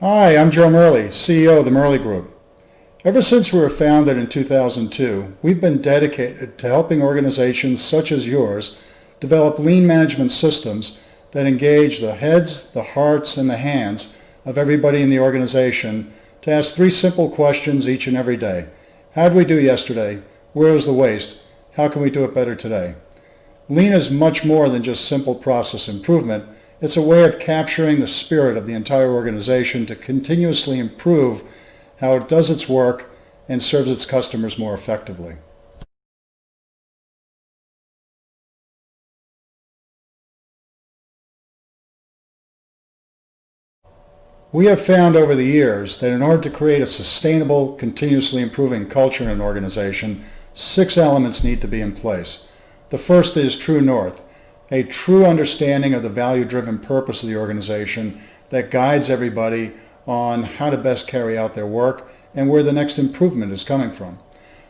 Hi, I'm Joe Murli, CEO of the Murli Group. Ever since we were founded in 2002, we've been dedicated to helping organizations such as yours develop lean management systems that engage the heads, the hearts, and the hands of everybody in the organization to ask three simple questions each and every day. How did we do yesterday? Where was the waste? How can we do it better today? Lean is much more than just simple process improvement. It's a way of capturing the spirit of the entire organization to continuously improve how it does its work and serves its customers more effectively. We have found over the years that in order to create a sustainable, continuously improving culture in an organization, 6 elements need to be in place. The first is true north, a true understanding of the value-driven purpose of the organization that guides everybody on how to best carry out their work and where the next improvement is coming from.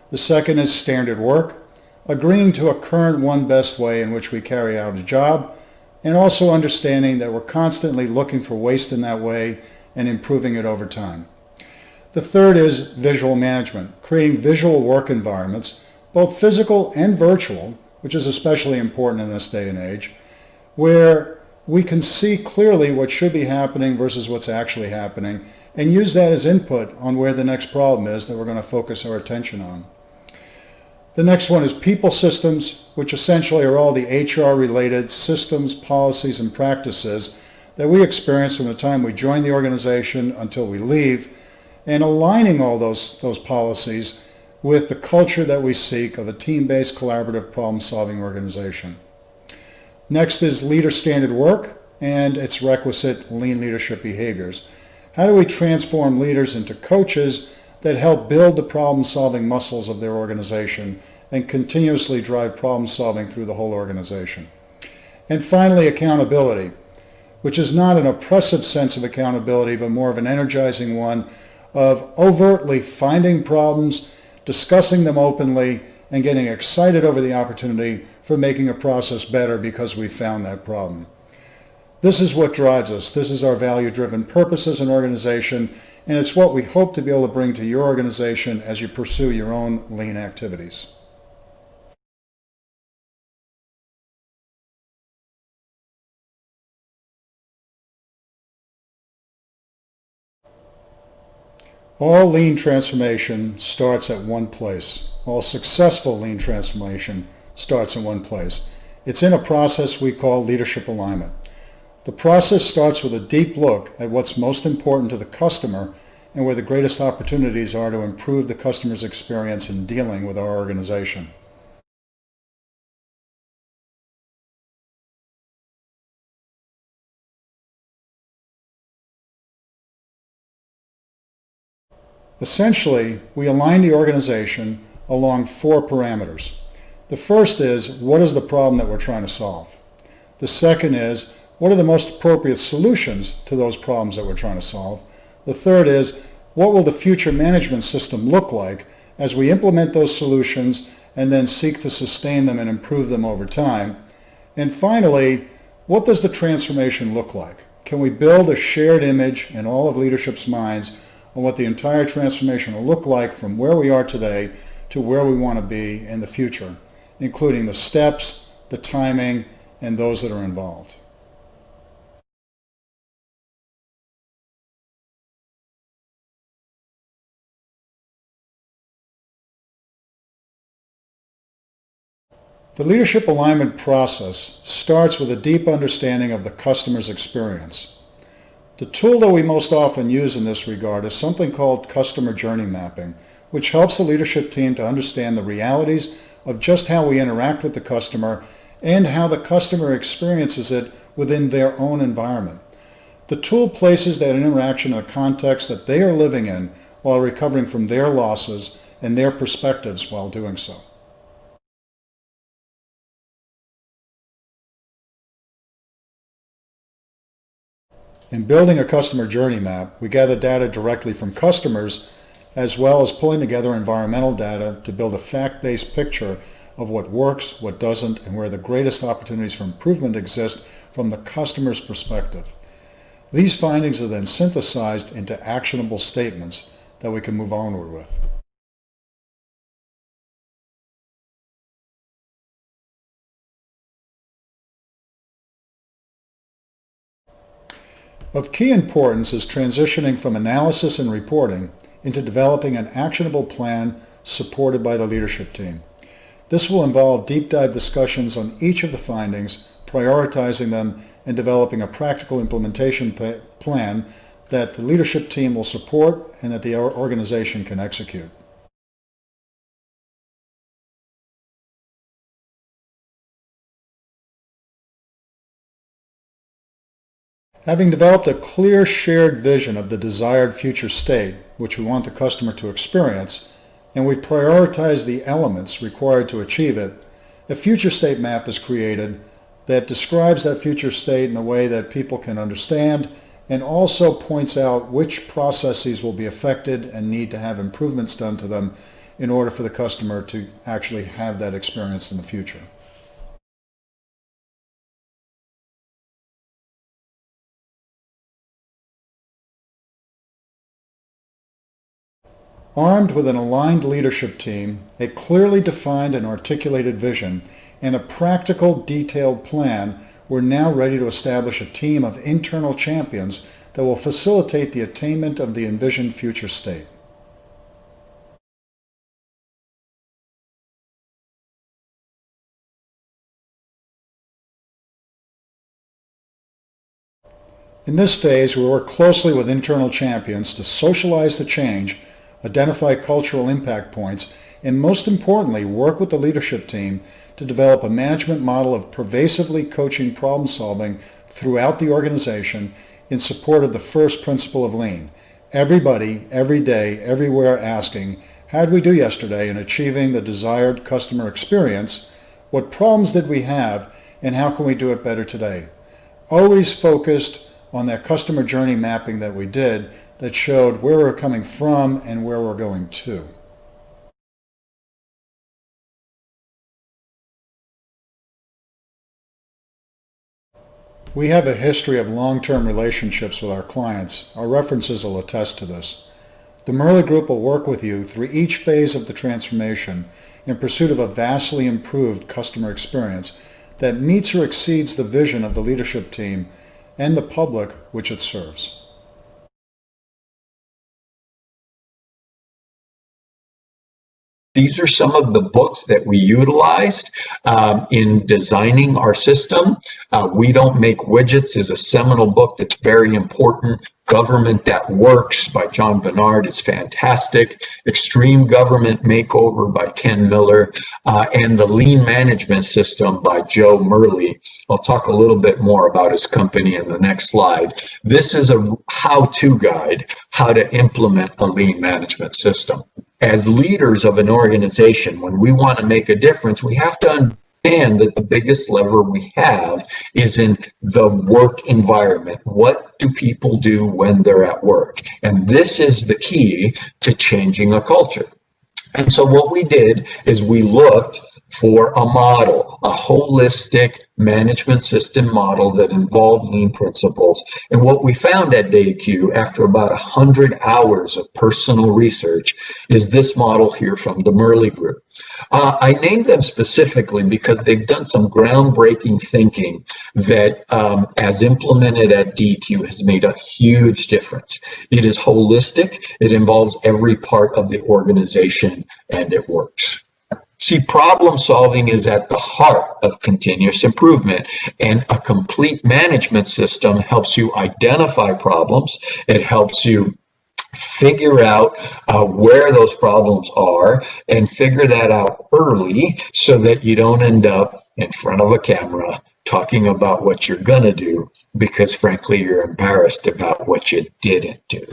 The second is standard work, agreeing to a current one best way in which we carry out a job, and also understanding that we're constantly looking for waste in that way and improving it over time. The third is visual management, creating visual work environments, both physical and virtual, which is especially important in this day and age, where we can see clearly what should be happening versus what's actually happening and use that as input on where the next problem is that we're going to focus our attention on. The next one is people systems, which essentially are all the HR-related systems, policies, and practices that we experience from the time we join the organization until we leave, and aligning all those policies with the culture that we seek of a team-based collaborative problem-solving organization. Next is leader standard work and its requisite lean leadership behaviors. How do we transform leaders into coaches that help build the problem-solving muscles of their organization and continuously drive problem-solving through the whole organization? And finally, accountability, which is not an oppressive sense of accountability, but more of an energizing one of overtly finding problems, discussing them openly, and getting excited over the opportunity for making a process better because we found that problem. This is what drives us. This is our value-driven purpose as an organization, and it's what we hope to be able to bring to your organization as you pursue your own lean activities. All lean transformation starts at one place. All successful lean transformation starts in one place. It's in a process we call leadership alignment. The process starts with a deep look at what's most important to the customer and where the greatest opportunities are to improve the customer's experience in dealing with our organization. Essentially, we align the organization along 4 parameters. The first is, what is the problem that we're trying to solve? The second is, what are the most appropriate solutions to those problems that we're trying to solve? The third is, what will the future management system look like as we implement those solutions and then seek to sustain them and improve them over time? And finally, what does the transformation look like? Can we build a shared image in all of leadership's minds on what the entire transformation will look like from where we are today to where we want to be in the future, including the steps, the timing, and those that are involved? The leadership alignment process starts with a deep understanding of the customer's experience. The tool that we most often use in this regard is something called customer journey mapping, which helps the leadership team to understand the realities of just how we interact with the customer and how the customer experiences it within their own environment. The tool places that interaction in the context that they are living in while recovering from their losses and their perspectives while doing so. In building a customer journey map, we gather data directly from customers as well as pulling together environmental data to build a fact-based picture of what works, what doesn't, and where the greatest opportunities for improvement exist from the customer's perspective. These findings are then synthesized into actionable statements that we can move onward with. Of key importance is transitioning from analysis and reporting into developing an actionable plan supported by the leadership team. This will involve deep dive discussions on each of the findings, prioritizing them, and developing a practical implementation plan that the leadership team will support and that the organization can execute. Having developed a clear shared vision of the desired future state, which we want the customer to experience, and we've prioritized the elements required to achieve it, a future state map is created that describes that future state in a way that people can understand and also points out which processes will be affected and need to have improvements done to them in order for the customer to actually have that experience in the future. Armed with an aligned leadership team, a clearly defined and articulated vision, and a practical, detailed plan, we're now ready to establish a team of internal champions that will facilitate the attainment of the envisioned future state. In this phase, we work closely with internal champions to socialize the change, identify cultural impact points, and most importantly, work with the leadership team to develop a management model of pervasively coaching problem solving throughout the organization in support of the first principle of lean. Everybody, every day, everywhere asking, how did we do yesterday in achieving the desired customer experience? What problems did we have, and how can we do it better today? Always focused on that customer journey mapping that we did that showed where we're coming from and where we're going to. We have a history of long-term relationships with our clients. Our references will attest to this. The Murli Group will work with you through each phase of the transformation in pursuit of a vastly improved customer experience that meets or exceeds the vision of the leadership team and the public which it serves. These are some of the books that we utilized in designing our system. We Don't Make Widgets is a seminal book that's very important. Government That Works by John Bernard is fantastic. Extreme Government Makeover by Ken Miller, and The Lean Management System by Joe Murli. I'll talk a little bit more about his company in the next slide. This is a how-to guide, how to implement a lean management system. As leaders of an organization, when we want to make a difference, we have to understand that the biggest lever we have is in the work environment. What do people do when they're at work? And this is the key to changing a culture. And so what we did is we looked for a model, a holistic management system model that involved lean principles. And what we found at DayQ after about 100 hours of personal research is this model here from the Murli Group. I named them specifically because they've done some groundbreaking thinking that, as implemented at DayQ, has made a huge difference. It is holistic, it involves every part of the organization, and it works. See, problem solving is at the heart of continuous improvement, and a complete management system helps you identify problems. It helps you figure out where those problems are and figure that out early so that you don't end up in front of a camera talking about what you're going to do because, frankly, you're embarrassed about what you didn't do.